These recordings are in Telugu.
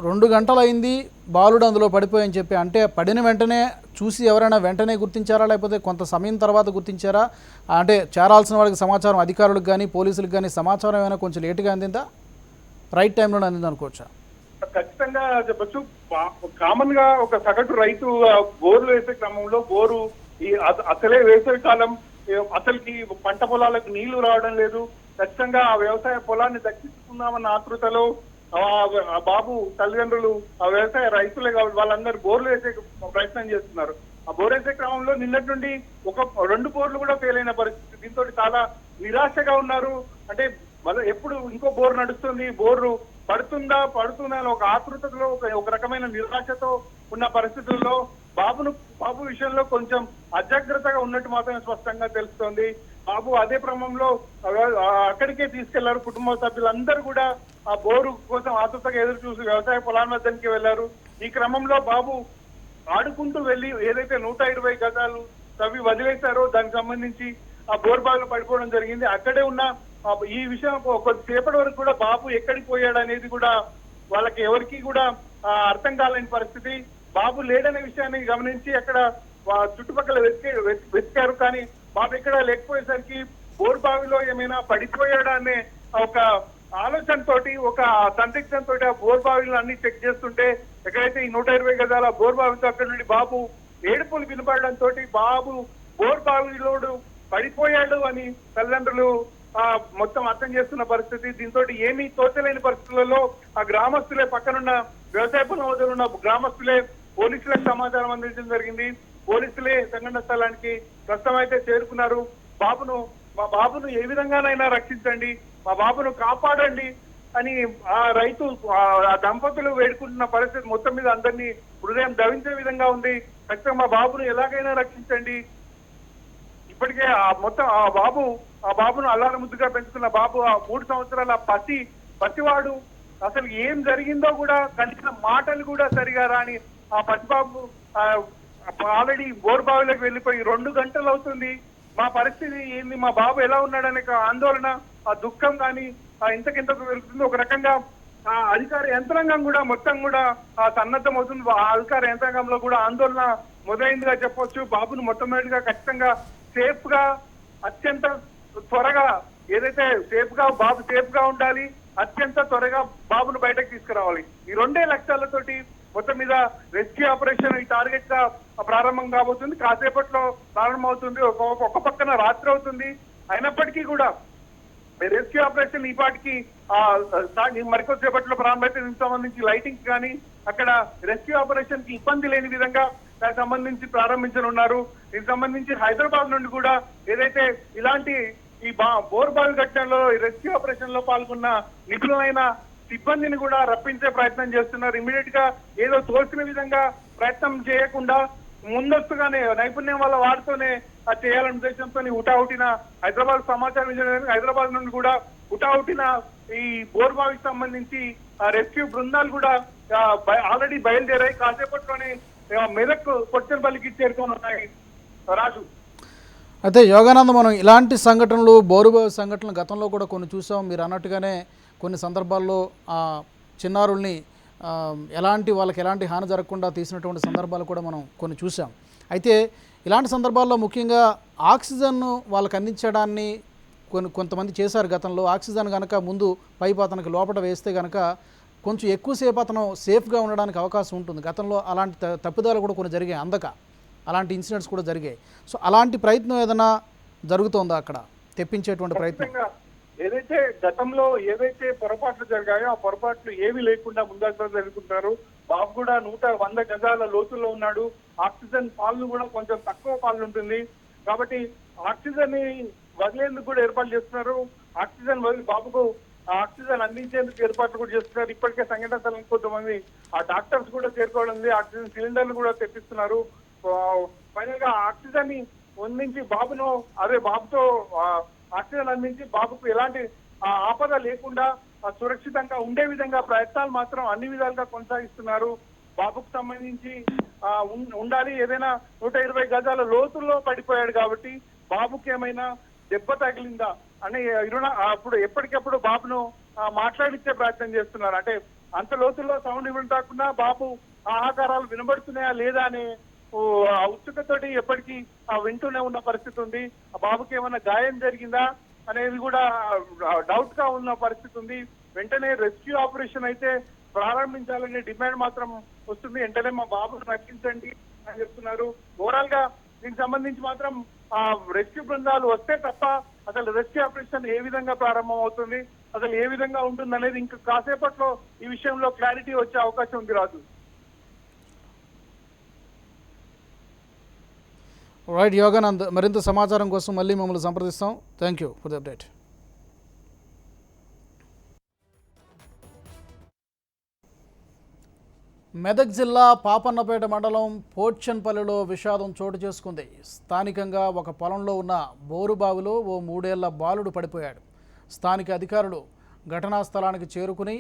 2 గంటలైంది బాలుడు అందులో పడిపోయని చెప్పి అంటే పడిన వెంటనే చూసి ఎవరైనా వెంటనే గుర్తించారా లేకపోతే కొంత సమయం తర్వాత గుర్తించారా? అంటే చేరాల్సిన వాళ్ళకి సమాచారం అధికారులకు కానీ పోలీసులకు కానీ సమాచారం ఏమైనా కొంచెం లేటుగా అందిందా, రైట్ టైంలోనే అందింది అనుకోవచ్చా? ఖచ్చితంగా చెప్పచ్చు. కామన్ గా ఒక సగటు రైతు బోర్లు వేసే క్రమంలో బోరు అసలే వేసవి కాలం, అసలుకి పంట పొలాలకు నీళ్లు రావడం లేదు. ఖచ్చితంగా ఆ వ్యవసాయ పొలాన్ని దక్కించుకుందామన్న ఆతృతలో ఆ బాబు తల్లిదండ్రులు ఆ వ్యవసాయ రైతులే కాబట్టి వాళ్ళందరూ బోర్లు వేసే ప్రయత్నం చేస్తున్నారు. ఆ బోర్ వేసే క్రమంలో నిన్నటి నుండి 2 బోర్లు కూడా ఫెయిల్ అయిన పరిస్థితి. దీంతో చాలా నిరాశగా ఉన్నారు. అంటే ఎప్పుడు ఇంకో బోర్ నడుస్తుంది, బోర్లు పడుతుందా అని ఒక ఆతృతలో ఒక రకమైన నిరాశతో ఉన్న పరిస్థితుల్లో బాబు విషయంలో కొంచెం అజాగ్రత్తగా ఉన్నట్టు మాత్రమే స్పష్టంగా తెలుస్తోంది. బాబు అదే క్రమంలో అక్కడికే తీసుకెళ్లారు. కుటుంబ సభ్యులందరూ కూడా ఆ బోరు కోసం ఆతృతగా ఎదురు చూసి వ్యవసాయ పొలాల మధ్యానికి వెళ్లారు. ఈ క్రమంలో బాబు ఆడుకుంటూ వెళ్లి ఏదైతే 120 గజాలు తవ్వి వదిలేశారో దానికి సంబంధించి ఆ బోర్ బావిలో పడిపోవడం జరిగింది. అక్కడే ఉన్న ఈ విషయం కొద్దిసేపటి వరకు కూడా బాబు ఎక్కడికి పోయాడు అనేది కూడా వాళ్ళకి ఎవరికి కూడా అర్థం కాలేని పరిస్థితి. బాబు లేడనే విషయాన్ని గమనించి అక్కడ చుట్టుపక్కల వెతికారు. కానీ బాబు ఎక్కడ లేకపోయేసరికి బోర్ బావిలో ఏమైనా పడిపోయాడా అనే ఒక ఆలోచనతోటి ఒక సందిగ్ధంతో ఆ బోర్ బావిలో అన్ని చెక్ చేస్తుంటే ఎక్కడైతే ఈ 120 గజాల బోర్ బావితో అక్కడ నుండి బాబు ఏడుపులు వినపడడంతో బాబు బోర్ బావిలోడు పడిపోయాడు అని తల్లిదండ్రులు మొత్తం అర్థం చేస్తున్న పరిస్థితి. దీంతో ఏమీ తోచలేని పరిస్థితులలో ఆ గ్రామస్తులే పక్కనున్న వ్యవసాయ పొలం వద్ద ఉన్న గ్రామస్తులే పోలీసులకు సమాచారం అందించడం జరిగింది. పోలీసులే సంఘటన స్థలానికి ప్రస్తుతం అయితే చేరుకున్నారు. మా బాబును ఏ విధంగానైనా రక్షించండి, మా బాబును కాపాడండి అని ఆ రైతు ఆ దంపతులు వేడుకుంటున్న పరిస్థితి మొత్తం మీద అందరినీ హృదయం దవించే విధంగా ఉంది. ఖచ్చితంగా మా బాబును ఎలాగైనా రక్షించండి. ఇప్పటికే ఆ బాబును అల్లారు ముద్దుగా పెంచుకున్న బాబు ఆ 3 సంవత్సరాల పసివాడు అసలు ఏం జరిగిందో కూడా కనీసం మాటలు కూడా సరిగా రాని ఆ పసిబాబు ఆల్రెడీ బోర్ బావిలోకి వెళ్ళిపోయి 2 గంటలు అవుతుంది. మా పరిస్థితి ఏంది, మా బాబు ఎలా ఉన్నాడనే ఆందోళన, ఆ దుఃఖం కానీ ఇంతకింతకు వెళ్తుంది. ఒక రకంగా ఆ అధికార యంత్రాంగం కూడా మొత్తం కూడా సన్నద్ధం అవుతుంది. ఆ అధికార యంత్రాంగంలో కూడా ఆందోళన మొదలైందిగా చెప్పొచ్చు. బాబును మొట్టమొదటిగా ఖచ్చితంగా సేఫ్ గా అత్యంత త్వరగా ఏదైతే బాబు సేఫ్ గా ఉండాలి, అత్యంత త్వరగా బాబును బయటకు తీసుకురావాలి. ఈ 2 లక్ష్యాలతోటి మొత్తం మీద రెస్క్యూ ఆపరేషన్ ఈ టార్గెట్ గా ప్రారంభం కాబోతుంది. కాసేపట్లో ప్రారంభమవుతుంది. ఒక పక్కన రాత్రి అవుతుంది. అయినప్పటికీ కూడా రెస్క్యూ ఆపరేషన్ ఈ పాటికి మరికొద్దిసేపట్లో ప్రారంభమైతే దీనికి సంబంధించి లైటింగ్స్ కానీ అక్కడ రెస్క్యూ ఆపరేషన్ కి ఇబ్బంది లేని విధంగా దానికి సంబంధించి ప్రారంభించనున్నారు. దీనికి సంబంధించి హైదరాబాద్ నుండి కూడా ఏదైతే ఇలాంటి ఈ బోర్ బావి ఘటనలో రెస్క్యూ ఆపరేషన్ లో పాల్గొన్న నిపుణులైన సిబ్బందిని కూడా రప్పించే ప్రయత్నం చేస్తున్నారు. ఇమీడియట్ గా ఏదో తోసిన విధంగా ప్రయత్నం చేయకుండా ముందస్తుగానే నైపుణ్యం వల్ల వారితోనే చేయాలనే ఉద్దేశంతో హుటాహుటిన హైదరాబాద్ నుండి కూడా హుటాహుటిన ఈ బోర్ బావికి సంబంధించి రెస్క్యూ బృందాలు కూడా ఆల్రెడీ బయలుదేరాయి. కాసేపట్లోనే మెదక్ కొచ్చన్పల్లికి చేరుకొని ఉన్నాయి. రాజు, అయితే యోగానంద, మనం ఇలాంటి సంఘటనలు బోరుబావి సంఘటనలు గతంలో కూడా కొన్ని చూసాం. మీరు అన్నట్టుగానే కొన్ని సందర్భాల్లో చిన్నారుల్ని వాళ్ళకి ఎలాంటి హాని జరగకుండా తీసినటువంటి సందర్భాలు కూడా మనం కొన్ని చూసాం. అయితే ఇలాంటి సందర్భాల్లో ముఖ్యంగా ఆక్సిజన్ వాళ్ళకి అందించడాన్ని కొంతమంది చేశారు గతంలో. ఆక్సిజన్ కనుక ముందు పైపు అతనికి లోపల వేస్తే కనుక కొంచెం ఎక్కువసేపు అతను సేఫ్గా ఉండడానికి అవకాశం ఉంటుంది. గతంలో అలాంటి తప్పిదాలు కూడా కొన్ని జరిగాయి, అలాంటి ఇన్సిడెంట్స్ కూడా జరిగాయి. సో అలాంటి ప్రయత్నం ఏదైనా జరుగుతోందా అక్కడ తెప్పించేటువంటి ప్రయత్నం? ఏదైతే గతంలో ఏవైతే పొరపాట్లు జరిగాయో ఆ పొరపాట్లు ఏవి లేకుండా ముందస్తు జరుగుతుంటారు. బాబు కూడా 100 గజాల లోతుల్లో ఉన్నాడు. ఆక్సిజన్ పాలు కూడా కొంచెం తక్కువ పాలు ఉంటుంది కాబట్టి ఆక్సిజన్ ని వదిలేందుకు కూడా ఏర్పాటు చేస్తున్నారు. ఆక్సిజన్ వదిలి బాబుకు ఆక్సిజన్ అందించేందుకు ఏర్పాట్లు కూడా చేస్తున్నారు. ఇప్పటికే సంఘటన స్థలం కొంతమంది ఆ డాక్టర్స్ కూడా చేరుకోవడం, ఆక్సిజన్ సిలిండర్లు కూడా తెప్పిస్తున్నారు. ఫైనల్ గా ఆక్సిజన్ ని అందించి బాబుతో ఆక్సిజన్ అందించి బాబుకు ఎలాంటి ఆపద లేకుండా సురక్షితంగా ఉండే విధంగా ప్రయత్నాలు మాత్రం అన్ని విధాలుగా కొనసాగిస్తున్నారు. బాబుకు సంబంధించి ఉండాలి. ఏదైనా 120 గజాల లోతుల్లో పడిపోయాడు కాబట్టి బాబుకి ఏమైనా దెబ్బ తగిలిందా అని అప్పుడు ఎప్పటికప్పుడు బాబును మాట్లాడించే ప్రయత్నం చేస్తున్నారు. అంటే అంత లోతుల్లో సౌండ్ వినటాకుండా బాబు ఆహాకారాలు వినబడుతున్నాయా లేదా అనే ఆ ఉత్సుకతోటి ఎప్పటికీ వింటూనే ఉన్న పరిస్థితి ఉంది. ఆ బాబుకి ఏమైనా గాయం జరిగిందా అనేది కూడా డౌట్ గా ఉన్న పరిస్థితి ఉంది. వెంటనే రెస్క్యూ ఆపరేషన్ అయితే ప్రారంభించాలనే డిమాండ్ మాత్రం వస్తుంది. వెంటనే మా బాబును రక్షించండి అని చెప్తున్నారు. ఓవరాల్ గా దీనికి సంబంధించి మాత్రం ఆ రెస్క్యూ బృందాలు వస్తే తప్ప అసలు రెస్క్యూ ఆపరేషన్ ఏ విధంగా ప్రారంభం అవుతుంది, అసలు ఏ విధంగా ఉంటుంది అనేది ఇంకా కాసేపట్లో ఈ విషయంలో క్లారిటీ వచ్చే అవకాశం ఉంది. రాజు, రైట్ యోగానంద్, మరింత సమాచారం కోసం మళ్ళీ మమ్మల్ని సంప్రదిస్తాం. Thank you for the update. Medak జిల్లా పాపన్నపేట మండలం పోర్చన్పల్లిలో విషాదం చోటు చేసుకుంది. స్థానికంగా ఒక పొలంలో ఉన్న బోరుబావిలో ఓ 3 ఏళ్ల బాలుడు పడిపోయాడు. స్థానిక అధికారులు ఘటనా స్థలానికి చేరుకుని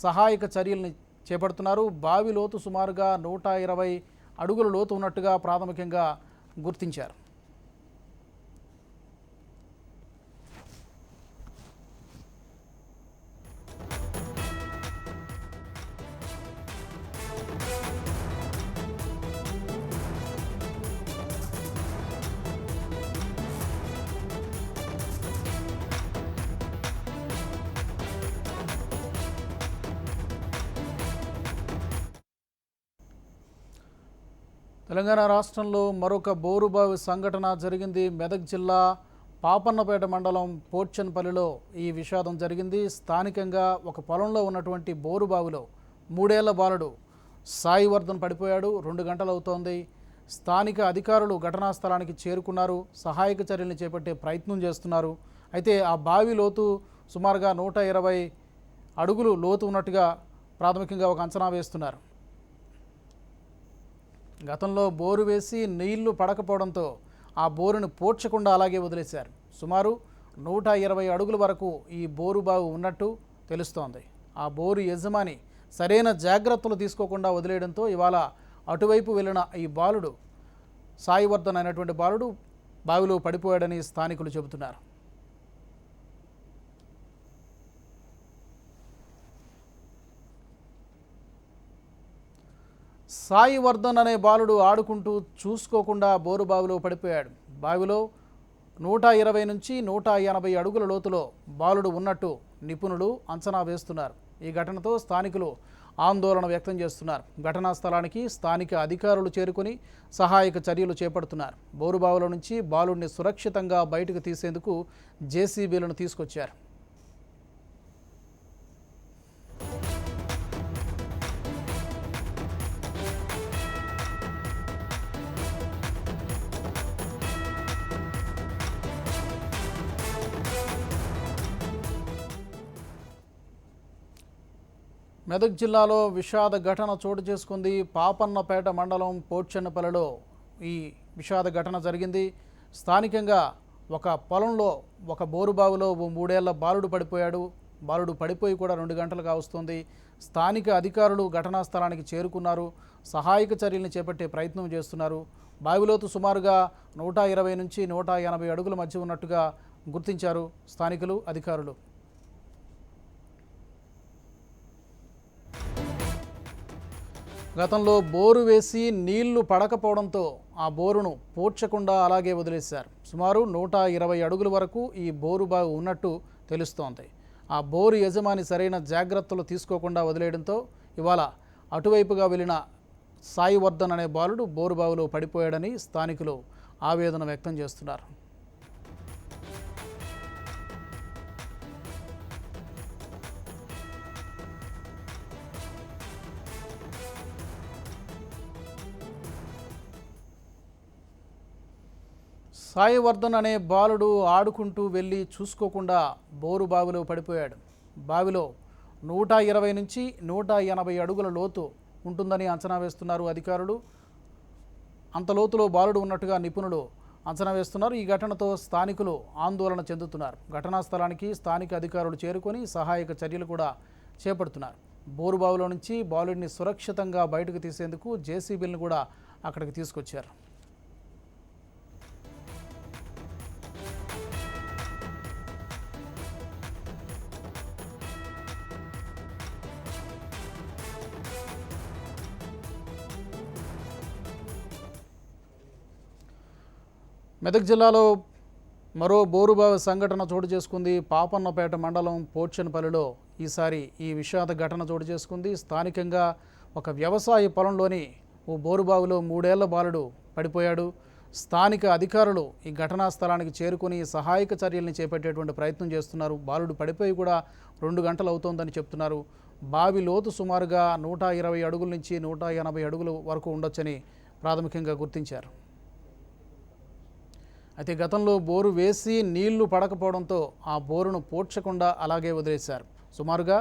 సహాయక చర్యల్ని చేపడుతున్నారు. బావి లోతు సుమారుగా 120 అడుగుల లోతు ఉన్నట్టుగా ప్రాథమికంగా గుర్తించారు. తెలంగాణ రాష్ట్రంలో మరొక బోరుబావి సంఘటన జరిగింది. మెదక్ జిల్లా పాపన్నపేట మండలం పోర్చన్పల్లిలో ఈ విషాదం జరిగింది. స్థానికంగా ఒక పొలంలో ఉన్నటువంటి బోరుబావిలో 3 ఏళ్ల బాలుడు సాయివర్ధన్ పడిపోయాడు. 2 గంటలు అవుతోంది. స్థానిక అధికారులు ఘటనా స్థలానికి చేరుకున్నారు. సహాయక చర్యలను చేపట్టే ప్రయత్నం చేస్తున్నారు. అయితే ఆ బావి లోతు సుమారుగా 120 అడుగులు లోతు ఉన్నట్టుగా ప్రాథమికంగా ఒక అంచనా వేస్తున్నారు. గతంలో బోరు వేసి నీళ్లు పడకపోవడంతో ఆ బోరును పూడ్చకుండా అలాగే వదిలేశారు. సుమారు 120 అడుగుల వరకు ఈ బోరు బావి ఉన్నట్టు తెలుస్తోంది. ఆ బోరు యజమాని సరైన జాగ్రత్తలు తీసుకోకుండా వదిలేయడంతో ఇవాళ అటువైపు వెళ్ళిన ఈ బాలుడు సాయివర్ధన్ అయినటువంటి బాలుడు బావిలో పడిపోయాడని స్థానికులు చెబుతున్నారు. సాయివర్ధన్ అనే బాలుడు ఆడుకుంటూ చూసుకోకుండా బోరు బావిలో పడిపోయాడు. బావిలో 120 నుంచి 180 అడుగుల లోతులో బాలుడు ఉన్నట్టు నిపుణులు అంచనా వేస్తున్నారు. ఈ ఘటనతో స్థానికులు ఆందోళన వ్యక్తం చేస్తున్నారు. ఘటనా స్థలానికి స్థానిక అధికారులు చేరుకుని సహాయక చర్యలు చేపడుతున్నారు. బోరుబావిలో నుంచి బాలుడిని సురక్షితంగా బయటకు తీసేందుకు జేసీబీలను తీసుకొచ్చారు. మెదక్ జిల్లాలో విషాద ఘటన చోటు చేసుకుంది. పాపన్నపేట మండలం పోర్చన్నపల్లిలో ఈ విషాద ఘటన జరిగింది. స్థానికంగా ఒక పొలంలో ఒక బోరుబావిలో ఓ 3 ఏళ్ల బాలుడు పడిపోయాడు. బాలుడు పడిపోయి కూడా 2 గంటలు కావస్తుంది. స్థానిక అధికారులు ఘటనా స్థలానికి చేరుకున్నారు. సహాయక చర్యల్ని చేపట్టే ప్రయత్నం చేస్తున్నారు. బావిలోతు సుమారుగా 120 నుంచి 180 అడుగుల మధ్య ఉన్నట్టుగా గుర్తించారు స్థానికులు, అధికారులు. గతంలో బోరు వేసి నీళ్లు పడకపోవడంతో ఆ బోరును పూడ్చకుండా అలాగే వదిలేశారు. సుమారు 120 అడుగుల వరకు ఈ బోరు బావి ఉన్నట్టు తెలుస్తోంది. ఆ బోరు యజమాని సరైన జాగ్రత్తలు తీసుకోకుండా వదిలేయడంతో ఇవాళ అటువైపుగా వెళ్ళిన సాయివర్ధన్ అనే బాలుడు బోరు బావిలో పడిపోయాడని స్థానికులు ఆవేదన వ్యక్తం చేస్తున్నారు. సాయివర్ధన్ అనే బాలుడు ఆడుకుంటూ వెళ్ళి చూసుకోకుండా బోరు బావిలో పడిపోయాడు. బావిలో 120 నుంచి 180 అడుగుల లోతు ఉంటుందని అంచనా వేస్తున్నారు అధికారులు. అంత లోతులో బాలుడు ఉన్నట్టుగా నిపుణులు అంచనా వేస్తున్నారు. ఈ ఘటనతో స్థానికులు ఆందోళన చెందుతున్నారు. ఘటనా స్థలానికి స్థానిక అధికారులు చేరుకొని సహాయక చర్యలు కూడా చేపడుతున్నారు. బోరు బావిలో నుంచి బాలుడిని సురక్షితంగా బయటకు తీసేందుకు జేసీబీలను కూడా అక్కడికి తీసుకొచ్చారు. మెదక్ జిల్లాలో మరో బోరుబావి సంఘటన చోటు చేసుకుంది. పాపన్నపేట మండలం పోడ్చనపల్లిలో ఈసారి ఈ విషాద ఘటన చోటు చేసుకుంది. స్థానికంగా ఒక వ్యవసాయ పొలంలోని ఓ బోరుబావిలో 3 ఏళ్ల బాలుడు పడిపోయాడు. స్థానిక అధికారులు ఈ ఘటనా స్థలానికి చేరుకుని సహాయక చర్యల్ని చేపట్టేటువంటి ప్రయత్నం చేస్తున్నారు. బాలుడు పడిపోయి కూడా 2 గంటలు అవుతోందని చెప్తున్నారు. బావి లోతు సుమారుగా 120 అడుగుల నుంచి 180 అడుగుల వరకు ఉండొచ్చని ప్రాథమికంగా గుర్తించారు. అయితే గతంలో బోరు వేసి నీళ్లు పడకపోవడంతో ఆ బోరును పూడ్చకుండా అలాగే వదిలేశారు. సుమారుగా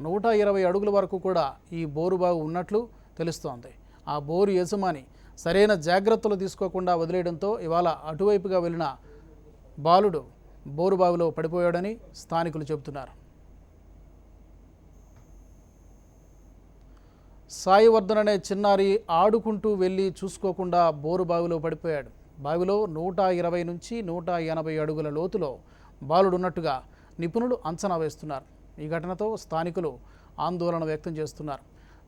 120 అడుగుల వరకు కూడా ఈ బోరు బావి ఉన్నట్లు తెలుస్తోంది. ఆ బోరు యజమాని సరైన జాగ్రత్తలు తీసుకోకుండా వదిలేయడంతో ఇవాళ అటువైపుగా వెళ్ళిన బాలుడు బోరు బావిలో పడిపోయాడని స్థానికులు చెబుతున్నారు. సాయివర్ధన్ అనే చిన్నారి ఆడుకుంటూ వెళ్ళి చూసుకోకుండా బోరు బావిలో పడిపోయాడు. బావిలో 120 నుంచి 180 అడుగుల లోతులో బాలుడున్నట్టుగా నిపుణులు అంచనా వేస్తున్నారు. ఈ ఘటనతో స్థానికులు ఆందోళన వ్యక్తం చేస్తున్నారు.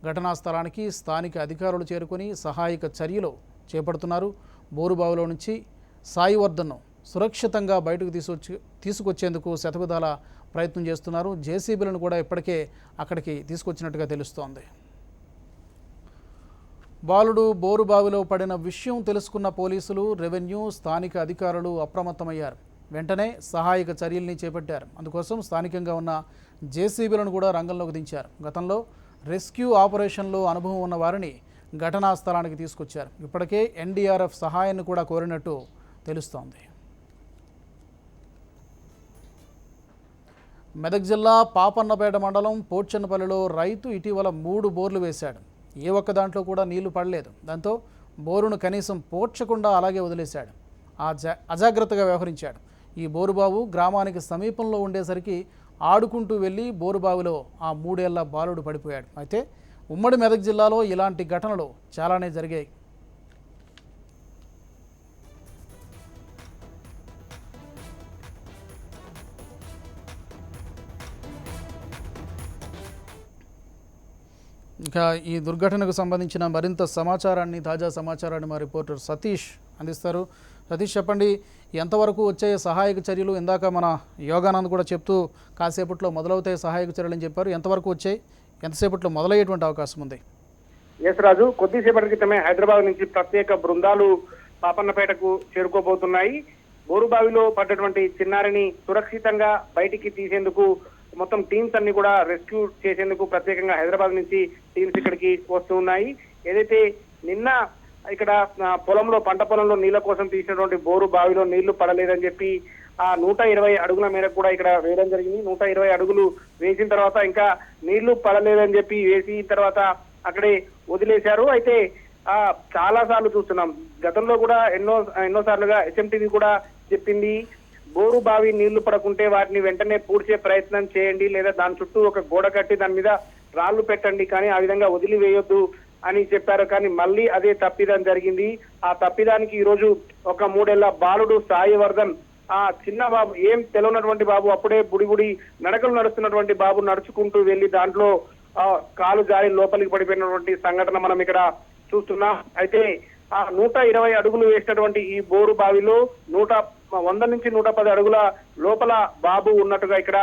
ఘటనా స్థలానికి స్థానిక అధికారులు చేరుకొని సహాయక చర్యలు చేపడుతున్నారు. బోరుబావిలో నుంచి సాయివర్ధన్ను సురక్షితంగా బయటకు తీసుకొచ్చేందుకు శతవిధాల ప్రయత్నం చేస్తున్నారు. జేసీబీలను కూడా ఇప్పటికే అక్కడికి తీసుకొచ్చినట్టుగా తెలుస్తోంది. బాలుడు బోరుబావిలో పడిన విషయం తెలుసుకున్న పోలీసులు, రెవెన్యూ, స్థానిక అధికారులు అప్రమత్తమయ్యారు. వెంటనే సహాయక చర్యల్ని చేపట్టారు. అందుకోసం స్థానికంగా ఉన్న జేసీబీలను కూడా రంగంలోకి దించారు. గతంలో రెస్క్యూ ఆపరేషన్లో అనుభవం ఉన్న వారిని ఘటనా స్థలానికి తీసుకొచ్చారు. ఇప్పటికే ఎన్డీఆర్ఎఫ్ సహాయాన్ని కూడా కోరినట్టు తెలుస్తోంది. మెదక్ జిల్లా పాపన్నపేట మండలం పోడ్చనపల్లిలో రైతు ఇటీవల 3 బోర్లు వేశాడు. ఏ ఒక్క దాంట్లో కూడా నీళ్లు పడలేదు. దాంతో బోరును కనీసం పోడ్చకుండా అలాగే వదిలేశాడు. అజాగ్రత్తగా వ్యవహరించాడు. ఈ బోరుబావు గ్రామానికి సమీపంలో ఉండేసరికి ఆడుకుంటూ వెళ్ళి బోరుబావిలో ఆ 3 ఏళ్ల బాలుడు పడిపోయాడు. అయితే ఉమ్మడి మెదక్ జిల్లాలో ఇలాంటి ఘటనలు చాలానే జరిగాయి. ఇంకా ఈ దుర్ఘటనకు సంబంధించిన మరింత సమాచారాన్ని, తాజా సమాచారాన్ని మా రిపోర్టర్ సతీష్ అందిస్తారు. సతీష్, చెప్పండి, ఎంతవరకు వచ్చే సహాయక చర్యలు? ఇందాక మన యోగానంద్ కూడా చెప్తూ కాసేపట్లో మొదలవుతాయి సహాయక చర్యలు అని చెప్పారు. ఎంతవరకు వచ్చాయి? ఎంతసేపట్లో మొదలయ్యేటువంటి అవకాశం ఉంది? ఎస్ రాజు, కొద్దిసేపటి క్రితమే హైదరాబాద్ నుంచి ప్రత్యేక బృందాలు పాపన్నపేటకు చేరుకోబోతున్నాయి. బోరుబావిలో పడ్డటువంటి చిన్నారిని సురక్షితంగా బయటికి తీసేందుకు మొత్తం టీమ్స్ అన్ని కూడా రెస్క్యూ చేసేందుకు ప్రత్యేకంగా హైదరాబాద్ నుంచి టీమ్స్ ఇక్కడికి వస్తూ ఉన్నాయి. ఏదైతే నిన్న ఇక్కడ పంట పొలంలో నీళ్ల కోసం తీసినటువంటి బోరు బావిలో నీళ్లు పడలేదని చెప్పి ఆ 120 అడుగుల మేరకు కూడా ఇక్కడ వేయడం జరిగింది. 120 అడుగులు వేసిన తర్వాత ఇంకా నీళ్లు పడలేదని చెప్పి వేసిన తర్వాత అక్కడే వదిలేశారు. అయితే చాలా సార్లు చూస్తున్నాం, గతంలో కూడా ఎన్నో సార్లుగా హెచ్ఎంటీవీ కూడా చెప్పింది, బోరు బావి నీళ్లు పడకుంటే వాటిని వెంటనే పూడ్చే ప్రయత్నం చేయండి, లేదా దాని చుట్టూ ఒక గోడ కట్టి దాని మీద రాళ్లు పెట్టండి, కానీ ఆ విధంగా వదిలివేయొద్దు అని చెప్పారు. కానీ మళ్ళీ అదే తప్పిదం జరిగింది. ఆ తప్పిదానికి ఈ రోజు ఒక 3 ఏళ్ల బాలుడు సాయివర్ధన్, ఆ చిన్న బాబు, ఏం తెలియనటువంటి బాబు, అప్పుడే బుడి నడకలు నడుస్తున్నటువంటి బాబు నడుచుకుంటూ వెళ్లి దాంట్లో కాలు జారి లోపలికి పడిపోయినటువంటి సంఘటన మనం ఇక్కడ చూస్తున్నాం. అయితే ఆ 120 అడుగులు వేసినటువంటి ఈ బోరు బావిలో 100 నుంచి 110 అడుగుల లోపల బాబు ఉన్నట్టుగా ఇక్కడ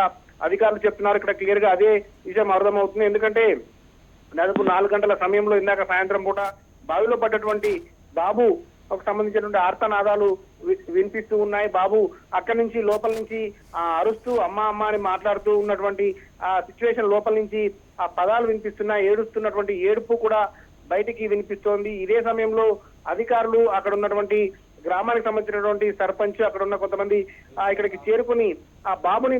అధికారులు చెప్తున్నారు. ఇక్కడ క్లియర్ గా అదే విషయం అర్థమవుతుంది. ఎందుకంటే దాదాపు 4 గంటల సమయంలో ఇందాక సాయంత్రం పూట బావిలో పడ్డటువంటి బాబు ఒక సంబంధించినటువంటి ఆర్తనాదాలు వినిపిస్తూ ఉన్నాయి. బాబు అక్కడి నుంచి లోపల నుంచి అరుస్తూ అమ్మ అమ్మ అని మాట్లాడుతూ ఉన్నటువంటి ఆ సిచ్యువేషన్, లోపల నుంచి ఆ పదాలు వినిపిస్తున్నాయి. ఏడుస్తున్నటువంటి ఏడుపు కూడా బయటికి వినిపిస్తోంది. ఇదే సమయంలో అధికారులు, అక్కడ ఉన్నటువంటి గ్రామానికి సంబంధించినటువంటి సర్పంచ్, అక్కడ ఉన్న కొంతమంది ఇక్కడికి చేరుకుని ఆ బాబుని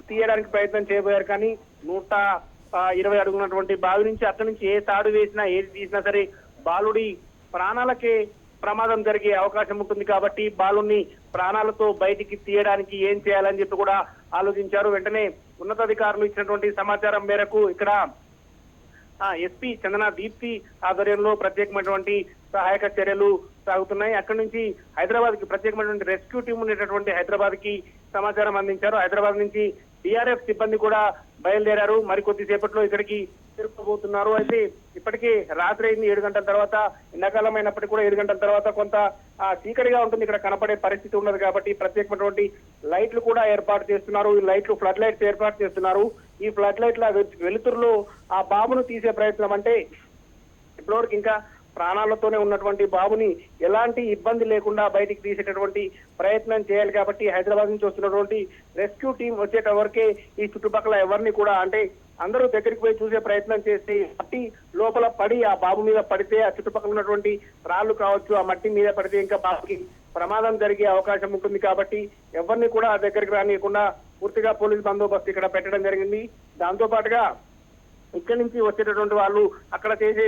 తీయడానికి ప్రయత్నం చేయబోయారు. కానీ 120 అడుగున్నటువంటి బావి నుంచి అక్కడి నుంచి ఏ తాడు వేసినా, ఏది తీసినా సరే బాలుడి ప్రాణాలకే ప్రమాదం జరిగే అవకాశం ఉంటుంది. కాబట్టి బాలుని ప్రాణాలతో బయటికి తీయడానికి ఏం చేయాలని చెప్పి కూడా ఆలోచించారు. వెంటనే ఉన్నతాధికారులు ఇచ్చినటువంటి సమాచారం మేరకు ఇక్కడ ఎస్పీ చందన దీప్తి ఆధ్వర్యంలో ప్రత్యేకమైనటువంటి సహాయక చర్యలు సాగుతున్నాయి. అక్కడి నుంచి హైదరాబాద్ కి ప్రత్యేకమైనటువంటి రెస్క్యూ టీం ఉండేటటువంటి హైదరాబాద్ కి సమాచారం అందించారు. హైదరాబాద్ నుంచి డిఆర్ఎఫ్ సిబ్బంది కూడా బయలుదేరారు. మరికొద్ది సేపట్లో ఇక్కడికి చేరుకోబోతున్నారు. అయితే ఇప్పటికీ రాత్రి అయింది 7 గంటల తర్వాత, ఎండాకాలం అయినప్పటికీ కూడా 7 గంటల తర్వాత కొంత చీకటిగా ఉంటుంది, ఇక్కడ కనపడే పరిస్థితి ఉన్నది కాబట్టి ప్రత్యేకమైనటువంటి లైట్లు కూడా ఏర్పాటు చేస్తున్నారు. ఈ లైట్లు ఫ్లడ్ లైట్స్ ఏర్పాటు చేస్తున్నారు. ఈ ఫ్లడ్ లైట్ల వెలుతురులో ఆ బాబును తీసే ప్రయత్నం, అంటే ఇప్పటివరకు ఇంకా ప్రాణాలతోనే ఉన్నటువంటి బాబుని ఎలాంటి ఇబ్బంది లేకుండా బయటికి తీసేటటువంటి ప్రయత్నం చేయాలి కాబట్టి హైదరాబాద్ నుంచి వస్తున్నటువంటి రెస్క్యూ టీం వచ్చేటవరకే ఈ చుట్టుపక్కల ఎవరిని కూడా, అంటే అందరూ దగ్గరికి పోయి చూసే ప్రయత్నం చేసి మట్టి లోపల పడి ఆ బాబు మీద పడితే, ఆ చుట్టుపక్కల ఉన్నటువంటి రాళ్లు కావచ్చు ఆ మట్టి మీద పడితే ఇంకా బాబుకి ప్రమాదం జరిగే అవకాశం ఉంటుంది కాబట్టి ఎవరిని కూడా దగ్గరికి రానియకుండా పూర్తిగా పోలీస్ బందోబస్తు ఇక్కడ పెట్టడం జరిగింది. దాంతో పాటుగా ఇక్కడి నుంచి వచ్చేటటువంటి వాళ్ళు అక్కడ చేసే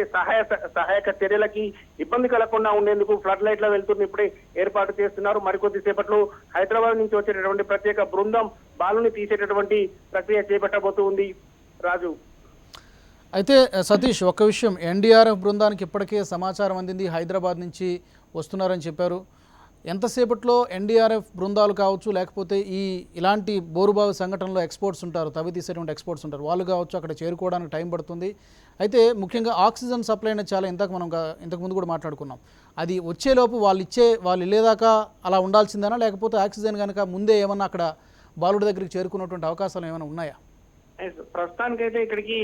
సహాయక చర్యలకి ఇబ్బంది కలగకుండా ఉండేందుకు ఫ్లడ్ లైట్ల వెళ్తున్న ఇప్పుడే ఏర్పాటు చేస్తున్నారు. మరికొద్ది సేపట్లో హైదరాబాద్ నుంచి వచ్చేటటువంటి ప్రత్యేక బృందం బాలుని తీసేటటువంటి ప్రక్రియ చేపట్టబోతుంది. రాజు, అయితే సతీష్, ఒక్క విషయం, ఎన్డీఆర్ఎఫ్ బృందానికి ఇప్పటికే సమాచారం అందింది, హైదరాబాద్ నుంచి వస్తున్నారని చెప్పారు. ఎంతసేపట్లో ఎన్డీఆర్ఎఫ్ బృందాలు కావచ్చు, లేకపోతే ఇలాంటి బోరుబావి సంఘటనలో ఎక్స్పర్ట్స్ ఉంటారు, తవ్వి తీసేటువంటి ఎక్స్పర్ట్స్ ఉంటారు, వాళ్ళు కావచ్చు, అక్కడ చేరుకోవడానికి టైం పడుతుంది. అయితే ముఖ్యంగా ఆక్సిజన్ సప్లై అనేది చాలా ఇంతకుముందు కూడా మాట్లాడుకున్నాం. అది వచ్చేలోపు వాళ్ళు వెళ్ళేదాకా అలా ఉండాల్సిందేనా, లేకపోతే ఆక్సిజన్ కనుక ముందే ఏమన్నా అక్కడ బాలుడి దగ్గరికి చేరుకున్నటువంటి అవకాశాలు ఏమైనా ఉన్నాయా? ప్రస్తుతానికైతే ఇక్కడికి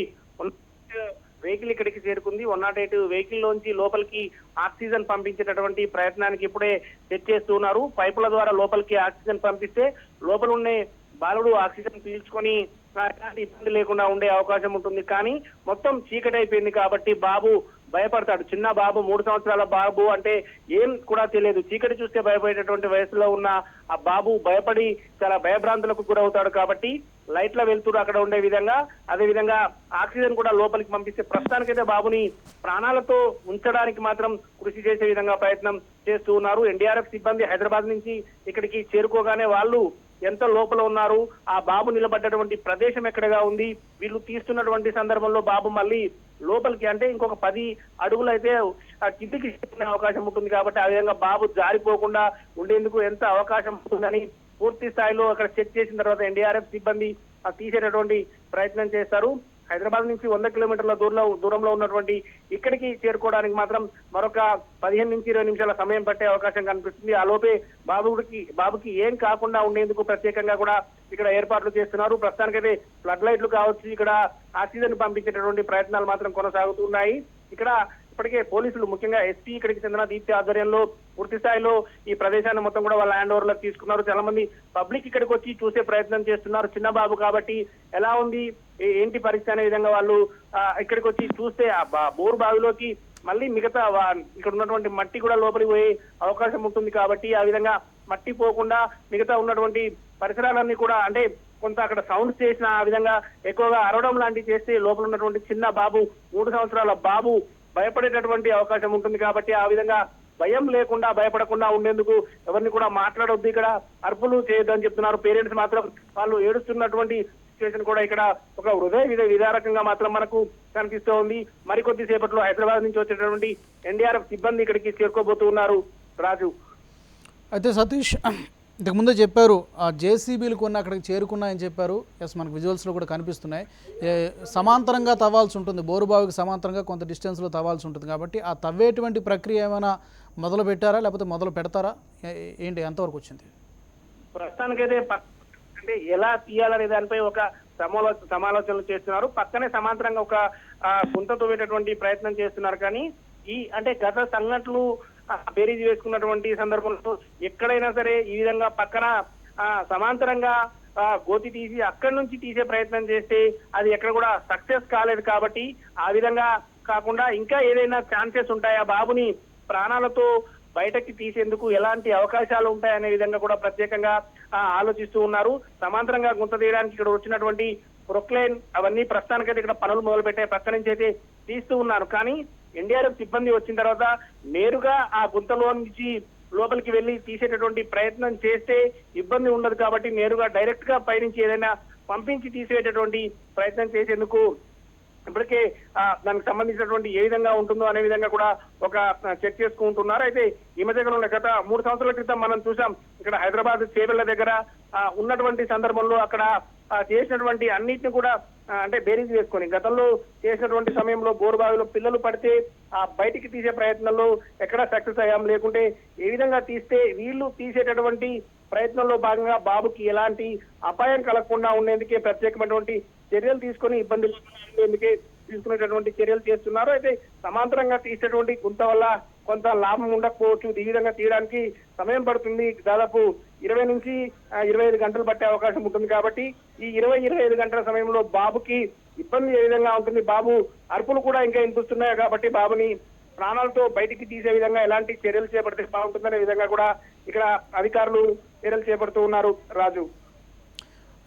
వెహికల్ ఇక్కడికి చేరుకుంది. 108 వెహికల్ లోంచి లోపలికి ఆక్సిజన్ పంపించేటటువంటి ప్రయత్నానికి ఇప్పుడే సెట్ చేస్తున్నారు. పైపుల ద్వారా లోపలికి ఆక్సిజన్ పంపిస్తే లోపల ఉండే బాలుడు ఆక్సిజన్ పీల్చుకొని ఎలాంటి ఇబ్బంది లేకుండా ఉండే అవకాశం ఉంటుంది. కానీ మొత్తం చీకటి అయిపోయింది కాబట్టి బాబు భయపడతాడు. చిన్న బాబు, 3 సంవత్సరాల బాబు, అంటే ఏం కూడా తెలియదు. చీకటి చూస్తే భయపడేటటువంటి వయసులో ఉన్న ఆ బాబు భయపడి చాలా భయభ్రాంతులకు గురవుతాడు. కాబట్టి లైట్ల వెళ్తురు అక్కడ ఉండే విధంగా, అదే విధంగా ఆక్సిజన్ కూడా లోపలికి పంపిస్తే ప్రస్తుతానికైతే బాబుని ప్రాణాలతో ఉంచడానికి మాత్రం కృషి చేసే విధంగా ప్రయత్నం చేస్తూ ఉన్నారు. ఎన్డీఆర్ఎఫ్ సిబ్బంది హైదరాబాద్ నుంచి ఇక్కడికి చేరుకోగానే వాళ్ళు ఎంత లోపల ఉన్నారు, ఆ బాబు నిలబడ్డటువంటి ప్రదేశం ఎక్కడగా ఉంది, వీళ్ళు తీస్తున్నటువంటి సందర్భంలో బాబు మళ్ళీ లోపలికి, అంటే ఇంకొక 10 అడుగులు అయితే కిందికి చేరుకునే అవకాశం ఉంటుంది కాబట్టి ఆ విధంగా బాబు జారిపోకుండా ఉండేందుకు ఎంత అవకాశం ఉంటుందని పూర్తి స్థాయిలో అక్కడ చెక్ చేసిన తర్వాత ఎన్డీఆర్ఎఫ్ సిబ్బంది తీసేటటువంటి ప్రయత్నం చేస్తారు. హైదరాబాద్ నుంచి 100 కిలోమీటర్ల దూరంలో ఉన్నటువంటి ఇక్కడికి చేరుకోవడానికి మాత్రం మరొక 15 నుంచి 20 నిమిషాల సమయం పట్టే అవకాశం కనిపిస్తుంది. ఆ లోపే బాబుకి ఏం కాకుండా ఉండేందుకు ప్రత్యేకంగా కూడా ఇక్కడ ఏర్పాట్లు చేస్తున్నారు. ప్రస్తుతానికైతే ఫ్లడ్ లైట్లు కావచ్చు, ఇక్కడ ఆక్సిజన్ పంపించేటటువంటి ప్రయత్నాలు మాత్రం కొనసాగుతున్నాయి. ఇక్కడ ఇప్పటికే పోలీసులు, ముఖ్యంగా ఎస్పీ ఇక్కడికి చెందిన దీప్తి ఆధ్వర్యంలో పూర్తి స్థాయిలో ఈ ప్రదేశాన్ని మొత్తం కూడా వాళ్ళ హ్యాండ్ ఓవర్ లో తీసుకున్నారు. చాలా మంది పబ్లిక్ ఇక్కడికి వచ్చి చూసే ప్రయత్నం చేస్తున్నారు. చిన్న బాబు కాబట్టి ఎలా ఉంది, ఏంటి పరిస్థితి అనే విధంగా వాళ్ళు ఇక్కడికి వచ్చి చూస్తే ఆ బోరు బావిలోకి మళ్ళీ మిగతా ఇక్కడ ఉన్నటువంటి మట్టి కూడా లోపలికి పోయే అవకాశం ఉంటుంది కాబట్టి ఆ విధంగా మట్టి పోకుండా మిగతా ఉన్నటువంటి పరిసరాలన్నీ కూడా, అంటే కొంత అక్కడ సౌండ్స్ చేసిన, ఆ విధంగా ఎక్కువగా అరవడం లాంటివి చేస్తే లోపల ఉన్నటువంటి చిన్న బాబు, 3 సంవత్సరాల బాబు భయపడేటటువంటి అవకాశం ఉంటుంది కాబట్టి ఆ విధంగా భయం లేకుండా, భయపడకుండా ఉండేందుకు ఎవరిని కూడా మాట్లాడొద్దు, ఇక్కడ అర్పులు చేయొద్దు అని చెప్తున్నారు. పేరెంట్స్ మాత్రం వాళ్ళు ఏడుస్తున్నటువంటి సిచ్యువేషన్ కూడా ఇక్కడ ఒక హృదయ విదారకంగా మాత్రం మనకు కనిపిస్తూ ఉంది. మరికొద్ది సేపట్లో హైదరాబాద్ నుంచి వచ్చేటటువంటి ఎన్డీఆర్ఎఫ్ సిబ్బంది ఇక్కడికి చేరుకోబోతూ ఉన్నారు. రాజు, అయితే సతీష్, ఇంతకుముందే చెప్పారు ఆ జేసీబీలు కొన్ని అక్కడికి చేరుకున్నాయని చెప్పారు. ఎస్, మనకు విజువల్స్లో కూడా కనిపిస్తున్నాయి. సమాంతరంగా తవ్వాల్సి ఉంటుంది, బోరుబావికి సమాంతరంగా కొంత డిస్టెన్స్లో తవ్వాల్సి ఉంటుంది కాబట్టి ఆ తవ్వేటువంటి ప్రక్రియ ఏమైనా మొదలు పెట్టారా, లేకపోతే మొదలు పెడతారా, ఏంటి, ఎంతవరకు వచ్చింది? ప్రస్తుతానికైతే అంటే ఎలా తీయాలనే దానిపై ఒక సమాలోచనలు చేస్తున్నారు. పక్కనే సమాంతరంగా ఒక గుంత తవ్వేటటువంటి ప్రయత్నం చేస్తున్నారు. కానీ అంటే గత సంఘటనలు బేరీజ్ వేసుకున్నటువంటి సందర్భంలో ఎక్కడైనా సరే ఈ విధంగా పక్కన సమాంతరంగా గోతి తీసి అక్కడి నుంచి తీసే ప్రయత్నం చేస్తే అది ఎక్కడ కూడా సక్సెస్ కాలేదు కాబట్టి ఆ విధంగా కాకుండా ఇంకా ఏదైనా ఛాన్సెస్ ఉంటాయా, బాబుని ప్రాణాలతో బయటకి తీసేందుకు ఎలాంటి అవకాశాలు ఉంటాయనే విధంగా కూడా ప్రత్యేకంగా ఆలోచిస్తూ ఉన్నారు. సమాంతరంగా గుంత తీయడానికి ఇక్కడ వచ్చినటువంటి ప్రొక్లైన్ అవన్నీ ప్రస్తుతానికైతే ఇక్కడ పనులు మొదలు పెట్టే పక్క నుంచి అయితే తీస్తూ ఉన్నారు. కానీ ఎన్డీఆర్ఎఫ్ సిబ్బంది వచ్చిన తర్వాత నేరుగా ఆ గుంతలో నుంచి లోపలికి వెళ్లి తీసేటటువంటి ప్రయత్నం చేస్తే ఇబ్బంది ఉండదు కాబట్టి నేరుగా డైరెక్ట్ గా పైనుంచి ఏదైనా పంపించి తీసేటటువంటి ప్రయత్నం చేసేందుకు ఇప్పటికే దానికి సంబంధించినటువంటి ఏ విధంగా ఉంటుందో అనే విధంగా కూడా ఒక చెక్ చేసుకుంటున్నారు. అయితే ఈ మధ్యకాలంలో గత 3 సంవత్సరాల క్రితం మనం చూసాం, ఇక్కడ హైదరాబాద్ చేవెళ్ల దగ్గర ఉన్నటువంటి సందర్భంలో అక్కడ చేసినటువంటి అన్నిటిని కూడా అంటే బేరీజ్ వేసుకొని గతంలో చేసినటువంటి సమయంలో బోరుబావిలో పిల్లలు పడితే బయటికి తీసే ప్రయత్నంలో ఎక్కడా సక్సెస్ అయ్యాం, లేకుంటే ఏ విధంగా తీస్తే వీళ్ళు తీసేటటువంటి ప్రయత్నంలో భాగంగా బాబుకి ఎలాంటి అపాయం కలగకుండా ఉండేందుకే ప్రత్యేకమైనటువంటి చర్యలు తీసుకొని ఇబ్బంది ఉండేందుకే తీసుకునేటటువంటి చర్యలు చేస్తున్నారు. అయితే సమాంతరంగా తీసేటువంటి గుంత వల్ల కొంత లాభం ఉండకపోవచ్చు. ఈ విధంగా తీయడానికి సమయం పడుతుంది. దాదాపు 20 నుంచి 25 గంటలు పట్టే అవకాశం ఉంటుంది. కాబట్టి ఈ 20-25 గంటల సమయంలో బాబుకి ఇబ్బంది ఏ విధంగా ఉంటుంది, బాబు అరుపులు కూడా ఇంకా వినిపిస్తున్నాయి కాబట్టి బాబుని ప్రాణాలతో బయటికి తీసే విధంగా ఎలాంటి చర్యలు చేపడితే బాగుంటుందనే విధంగా కూడా ఇక్కడ అధికారులు చర్యలు చేపడుతూ ఉన్నారు. రాజు,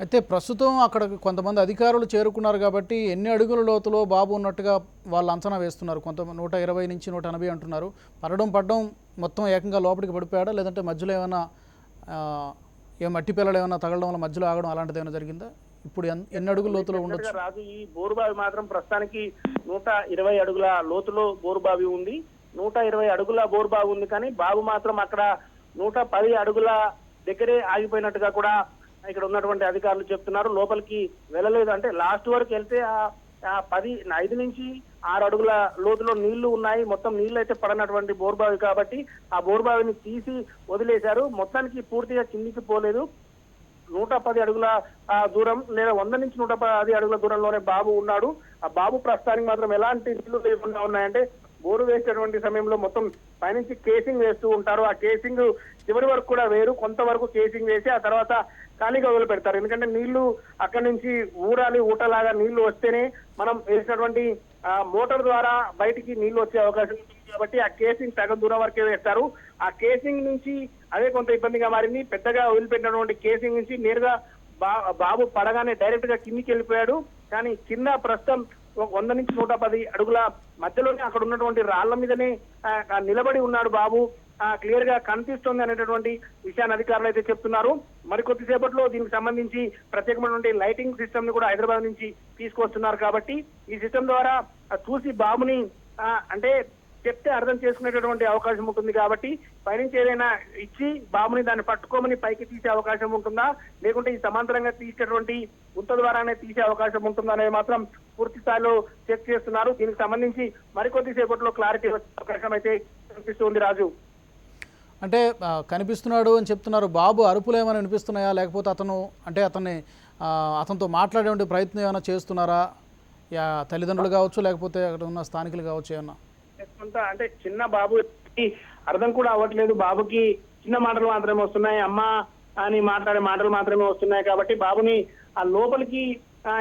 అయితే ప్రస్తుతం అక్కడ కొంతమంది అధికారులు చేరుకున్నారు కాబట్టి ఎన్ని అడుగుల లోతులో బాబు ఉన్నట్టుగా వాళ్ళు అంచనా వేస్తున్నారు. కొంత 120 నుంచి 180 అంటున్నారు. పడడం మొత్తం ఏకంగా లోపలికి పడిపోయాడా, లేదంటే మధ్యలో ఏమైనా మట్టి పిల్లలు ఏమైనా తగలడం వల్ల మధ్యలో ఆగడం అలాంటిది ఏమైనా జరిగిందా? ఇప్పుడు ఎన్ని అడుగుల లోతులో ఉండొచ్చు? రాజు, ఈ బోరుబావి మాత్రం ప్రస్తుతానికి 120 అడుగుల లోతులో బోరుబావి ఉంది. 120 అడుగుల బోరుబావి ఉంది, కానీ బాబు మాత్రం అక్కడ 110 అడుగుల దగ్గరే ఆగిపోయినట్టుగా కూడా ఇక్కడ ఉన్నటువంటి అధికారులు చెప్తున్నారు. లోపలికి వెళ్ళలేదు. అంటే లాస్ట్ వరకు వెళ్తే 5 నుంచి 6 అడుగుల లోతులో నీళ్లు ఉన్నాయి. మొత్తం నీళ్లు అయితే పడనటువంటి బోరుబావి కాబట్టి ఆ బోరుబావిని తీసి వదిలేశారు. మొత్తానికి పూర్తిగా కిందికి పోలేదు. 110 అడుగుల దూరం లేదా 100 నుంచి 110 అడుగుల దూరంలోనే బాబు ఉన్నాడు. ఆ బాబు ప్రస్తుతానికి మాత్రం ఎలాంటి నీళ్లు లేకుండా ఉన్నాయంటే బోరు వేసేటువంటి సమయంలో మొత్తం పైనుంచి కేసింగ్ వేస్తూ ఉంటారు. ఆ కేసింగ్ చివరి వరకు కూడా వేరు, కొంతవరకు కేసింగ్ వేసి ఆ తర్వాత ఖాళీగా వదిలిపెడతారు. ఎందుకంటే నీళ్లు అక్కడి నుంచి ఊరాలి, ఊటలాగా నీళ్లు వస్తేనే మనం వేసినటువంటి మోటార్ ద్వారా బయటికి నీళ్లు వచ్చే అవకాశం ఉంటుంది. కాబట్టి ఆ కేసింగ్ సగం దూరం వరకే వేస్తారు. ఆ కేసింగ్ నుంచి అదే కొంత ఇబ్బందిగా మారింది. పెద్దగా వదిలిపెట్టినటువంటి కేసింగ్ నుంచి నేరుగా బాబు పడగానే డైరెక్ట్ గా కిందికి వెళ్ళిపోయాడు. కానీ కింద ప్రస్తుతం 100 నుంచి 110 అడుగుల మధ్యలోనే అక్కడ ఉన్నటువంటి రాళ్ల మీదనే నిలబడి ఉన్నాడు బాబు. క్లియర్ గా కనిపిస్తుంది అనేటటువంటి విషయాన్ని అధికారులు అయితే చెప్తున్నారు. మరికొద్దిసేపట్లో దీనికి సంబంధించి ప్రత్యేకమైనటువంటి లైటింగ్ సిస్టమ్ ని కూడా హైదరాబాద్ నుంచి తీసుకొస్తున్నారు. కాబట్టి ఈ సిస్టమ్ ద్వారా చూసి బాబుని అంటే చెప్తే అర్థం చేసుకునేటటువంటి అవకాశం ఉంటుంది. కాబట్టి పైనుంచి ఏదైనా ఇచ్చి బాబుని దాన్ని పట్టుకోమని పైకి తీసే అవకాశం ఉంటుందా, లేకుంటే ఈ సమాంతరంగా తీసేటువంటి గుంత ద్వారానే తీసే అవకాశం ఉంటుందా అనేది మాత్రం పూర్తి స్థాయిలో చెక్ చేస్తున్నారు. దీనికి సంబంధించి మరికొద్దిసేపట్లో క్లారిటీ వచ్చే అవకాశం అయితే కనిపిస్తుంది. రాజు, అంటే కనిపిస్తున్నాడు అని చెప్తున్నారు. బాబు అరుపులు ఏమైనా వినిపిస్తున్నాయా, లేకపోతే అతనితో మాట్లాడే ప్రయత్నం ఏమైనా చేస్తున్నారా? తల్లిదండ్రులు కావచ్చు, లేకపోతే అక్కడ ఉన్న స్థానికులు కావచ్చు ఏమన్నా? కొంత అంటే చిన్న బాబు అర్థం కూడా అవ్వట్లేదు. బాబుకి చిన్న మాటలు మాత్రమే వస్తున్నాయి, అమ్మ అని మాట్లాడే మాటలు మాత్రమే వస్తున్నాయి. కాబట్టి బాబుని ఆ లోపలికి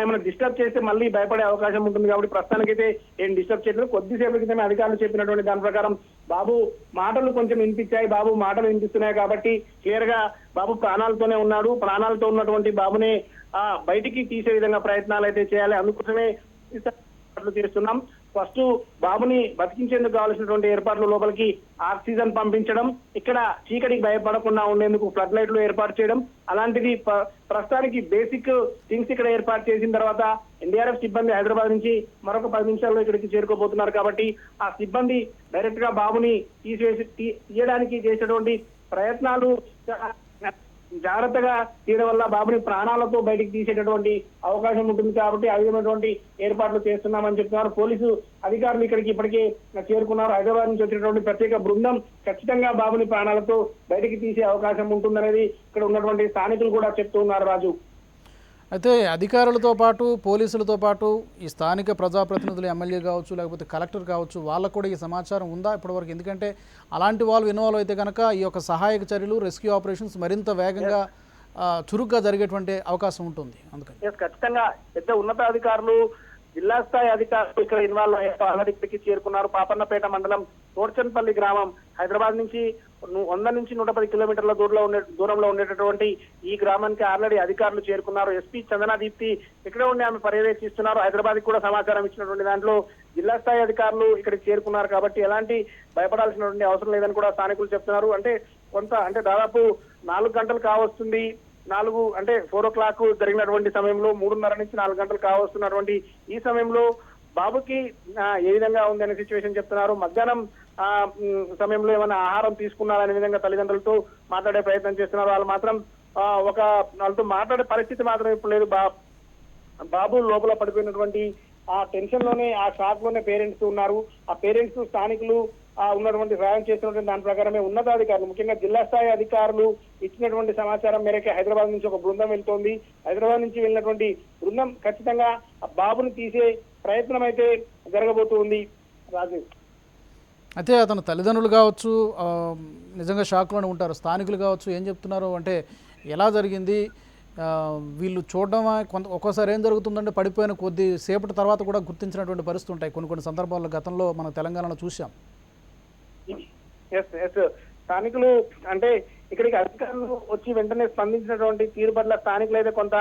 ఏమైనా డిస్టర్బ్ చేస్తే మళ్ళీ భయపడే అవకాశం ఉంటుంది. కాబట్టి ప్రస్తుతానికైతే ఏం డిస్టర్బ్ చేయలేదు. కొద్దిసేపు క్రితమే అధికారులు చెప్పినటువంటి దాని ప్రకారం బాబు మాటలు కొంచెం వినిపించాయి, బాబు మాటలు వినిపిస్తున్నాయి. కాబట్టి క్లియర్ గా బాబు ప్రాణాలతోనే ఉన్నాడు. ప్రాణాలతో ఉన్నటువంటి బాబునే బయటికి తీసే విధంగా ప్రయత్నాలు అయితే చేయాలి. అందుకోసమే చేస్తున్నాం. ఫస్ట్ బాబుని బతికించేందుకు కావాల్సినటువంటి ఏర్పాట్లు లోపలికి ఆక్సిజన్ పంపించడం, ఇక్కడ చీకటికి భయపడకుండా ఉండేందుకు ఫ్లడ్ లైట్లు ఏర్పాటు చేయడం, అలాంటిది ప్రస్తుతానికి బేసిక్ థింగ్స్ ఇక్కడ ఏర్పాటు చేసిన తర్వాత ఎన్డీఆర్ఎఫ్ సిబ్బంది హైదరాబాద్ నుంచి మరొక 10 నిమిషాల్లో ఇక్కడికి చేరుకోబోతున్నారు. కాబట్టి ఆ సిబ్బంది డైరెక్ట్ గా బాబుని తీయడానికి చేసేటువంటి ప్రయత్నాలు జాగ్రత్తగా తీయడం వల్ల బాబుని ప్రాణాలతో బయటికి తీసేటటువంటి అవకాశం ఉంటుంది. కాబట్టి ఆ విధమైనటువంటి ఏర్పాట్లు చేస్తున్నామని చెప్తున్నారు. పోలీసు అధికారులు ఇక్కడికి ఇప్పటికే చేరుకున్నారు. హైదరాబాద్ నుంచి వచ్చినటువంటి ప్రత్యేక బృందం ఖచ్చితంగా బాబుని ప్రాణాలతో బయటికి తీసే అవకాశం ఉంటుందనేది ఇక్కడ ఉన్నటువంటి స్థానికులు కూడా చెప్తూ ఉన్నారు. రాజు, అయితే అధికారులతో పాటు పోలీసులతో పాటు ఈ స్థానిక ప్రజాప్రతినిధులు, ఎమ్మెల్యే కావచ్చు, లేకపోతే కలెక్టర్ కావచ్చు, వాళ్ళకు కూడా ఈ సమాచారం ఉందా ఇప్పటివరకు? ఎందుకంటే అలాంటి వాళ్ళు ఇన్వాల్వ్ అయితే కనుక ఈ యొక్క సహాయక చర్యలు, రెస్క్యూ ఆపరేషన్స్ మరింత వేగంగా చురుగ్గా జరిగేటువంటి అవకాశం ఉంటుంది. అందుకని ఖచ్చితంగా పెద్ద ఉన్నతాధికారులు, జిల్లా స్థాయి అధికారులు ఇక్కడ ఇన్వాల్వ్ అయ్యారు. ఆల్రెడీ ఇక్కడికి చేరుకున్నారు. పాపన్నపేట మండలం తోడ్చన్పల్లి గ్రామం హైదరాబాద్ నుంచి 100 నుంచి 110 కిలోమీటర్ల దూరంలో ఉండేటటువంటి ఈ గ్రామానికి ఆల్రెడీ అధికారులు చేరుకున్నారు. ఎస్పీ చందనా దీప్తి ఇక్కడే ఉండి ఆమె పర్యవేక్షిస్తున్నారు. హైదరాబాద్ కూడా సమాచారం ఇచ్చినటువంటి దాంట్లో జిల్లా స్థాయి అధికారులు ఇక్కడికి చేరుకున్నారు. కాబట్టి ఎలాంటి భయపడాల్సినటువంటి అవసరం లేదని కూడా స్థానికులు చెప్తున్నారు. అంటే దాదాపు 4 గంటలు కావస్తుంది. 4 o'clock జరిగినటువంటి సమయంలో 3:30 నుంచి 4 గంటలు కావస్తున్నటువంటి ఈ సమయంలో బాబుకి ఏ విధంగా ఉంది అనే సిచ్యువేషన్ చెప్తున్నారు. మధ్యాహ్నం సమయంలో ఏమైనా ఆహారం తీసుకున్నారనే విధంగా తల్లిదండ్రులతో మాట్లాడే ప్రయత్నం చేస్తున్నారు. వాళ్ళు మాత్రం ఒక వాళ్ళతో మాట్లాడే పరిస్థితి మాత్రం ఇప్పుడు లేదు. బాబు లోపల పడిపోయినటువంటి ఆ టెన్షన్ లోనే, ఆ షాక్ లోనే పేరెంట్స్ ఉన్నారు. ఆ పేరెంట్స్ స్థానికులు ఉన్నటువంటి సాయం చేస్తున్నటువంటి దాని ప్రకారమే ఉన్నతాధికారులు, ముఖ్యంగా జిల్లా స్థాయి అధికారులు ఇచ్చినటువంటి సమాచారం మేరకు హైదరాబాద్ నుంచి ఒక బృందం వెళ్తోంది. హైదరాబాద్ నుంచి వెళ్ళినటువంటి బృందం ఖచ్చితంగా ఆ బాబుని తీసే ప్రయత్నం అయితే జరగబోతుంది. రాజు, అయితే అతను తల్లిదండ్రులు కావచ్చు, నిజంగా షాక్లోనే ఉంటారు. స్థానికులు కావచ్చు, ఏం చెప్తున్నారు అంటే ఎలా జరిగింది, వీళ్ళు చూడడమా, ఒక్కోసారి ఏం జరుగుతుందంటే పడిపోయిన కొద్ది సేపటి తర్వాత కూడా గుర్తించినటువంటి పరిస్థితి ఉంటాయి. కొన్ని సందర్భాల్లో గతంలో మన తెలంగాణలో చూసాం. స్థానికులు అంటే ఇక్కడికి అధికారులు వచ్చి వెంటనే స్పందించినటువంటి తీరు పట్ల స్థానికులు అయితే కొంత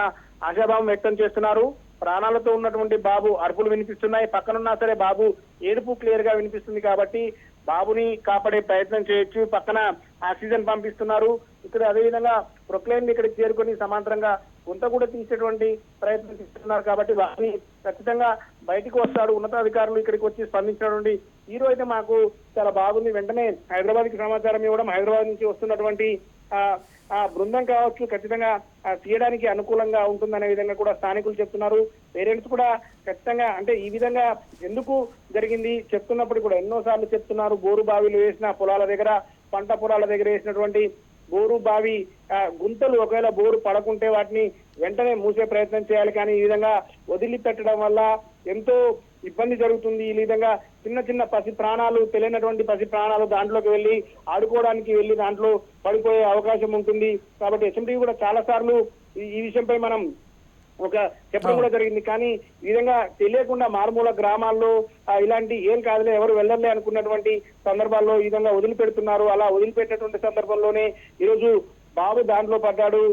ఆశాభావం వ్యక్తం చేస్తున్నారు. ప్రాణాలతో ఉన్నటువంటి బాబు అరుపులు వినిపిస్తున్నాయి, పక్కనున్నా సరే బాబు ఏడుపు క్లియర్ గా వినిపిస్తుంది కాబట్టి బాబుని కాపాడే ప్రయత్నం చేయొచ్చు. పక్కన ఆక్సిజన్ పంపిస్తున్నారు. ఇక్కడ అదేవిధంగా ప్రొక్లైన్ ఇక్కడికి చేరుకొని సమాంతరంగా గుంత కూడా తీసేటువంటి ప్రయత్నం చేస్తున్నారు కాబట్టి వారిని ఖచ్చితంగా బయటికి వస్తాడు. ఉన్నతాధికారులు ఇక్కడికి వచ్చి స్పందించినటువంటి హీరో అయితే మాకు చాలా బాగుంది. వెంటనే హైదరాబాద్ కి సమాచారం ఇవ్వడం, హైదరాబాద్ నుంచి వస్తున్నటువంటి ఆ బృందం కావచ్చు ఖచ్చితంగా తీయడానికి అనుకూలంగా ఉంటుందనే విధంగా కూడా స్థానికులు చెప్తున్నారు. పేరెంట్స్ కూడా ఖచ్చితంగా అంటే ఈ విధంగా ఎందుకు జరిగింది చెప్తున్నప్పుడు కూడా ఎన్నోసార్లు చెప్తున్నారు. బోరు బావిలు వేసిన పొలాల దగ్గర, పంట పొలాల దగ్గర వేసినటువంటి బోరు బావి గుంతలు ఒకవేళ బోరు పడకుంటే వాటిని వెంటనే మూసే ప్రయత్నం చేయాలి. కానీ ఈ విధంగా వదిలిపెట్టడం వల్ల ఎంతో ఇబ్బంది జరుగుతుంది. ఈ విధంగా చిన్న చిన్న పసి ప్రాణాలు, తెలియనటువంటి పసి ప్రాణాలు దాంట్లోకి వెళ్ళి ఆడుకోవడానికి వెళ్ళి దాంట్లో పడిపోయే అవకాశం ఉంటుంది. కాబట్టి అసెంబ్లీ కూడా చాలా సార్లు ఈ విషయంపై మనం చెప్పడం కూడా జరిగింది. కానీ ఈ విధంగా తెలియకుండా మారుమూల గ్రామాల్లో ఇలాంటి ఏం కాదులే, ఎవరు వెళ్ళలే అనుకున్నటువంటి సందర్భాల్లో ఈ విధంగా వదిలిపెడుతున్నారు. అలా వదిలిపెట్టినటువంటి సందర్భంలోనే ఈరోజు బాబు దాంట్లో పడ్డాడు.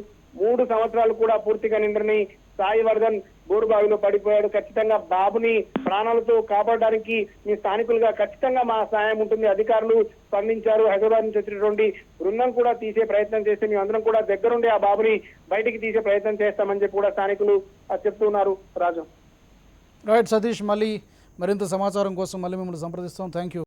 3 సంవత్సరాలు కూడా పూర్తిగా నిండని సాయి వర్ధన్ బోరుబావిలో పడిపోయాడు. ఖచ్చితంగా బాబుని ప్రాణాలతో కాపాడడానికి మీ స్థానికులుగా ఖచ్చితంగా మా సాయం ఉంటుంది. అధికారులు స్పందించారు. హైదరాబాద్ నుంచి వచ్చినటువంటి బృందం కూడా తీసే ప్రయత్నం చేస్తే మేము అందరం కూడా దగ్గరుండి ఆ బాబుని బయటికి తీసే ప్రయత్నం చేస్తామని చెప్పి కూడా స్థానికులు చెప్తున్నారు. రాజు, రైట్ సతీష్, మళ్ళీ మరింత సమాచారం కోసం మళ్ళీ మిమ్మల్ని సంప్రదిస్తాం. Thank you.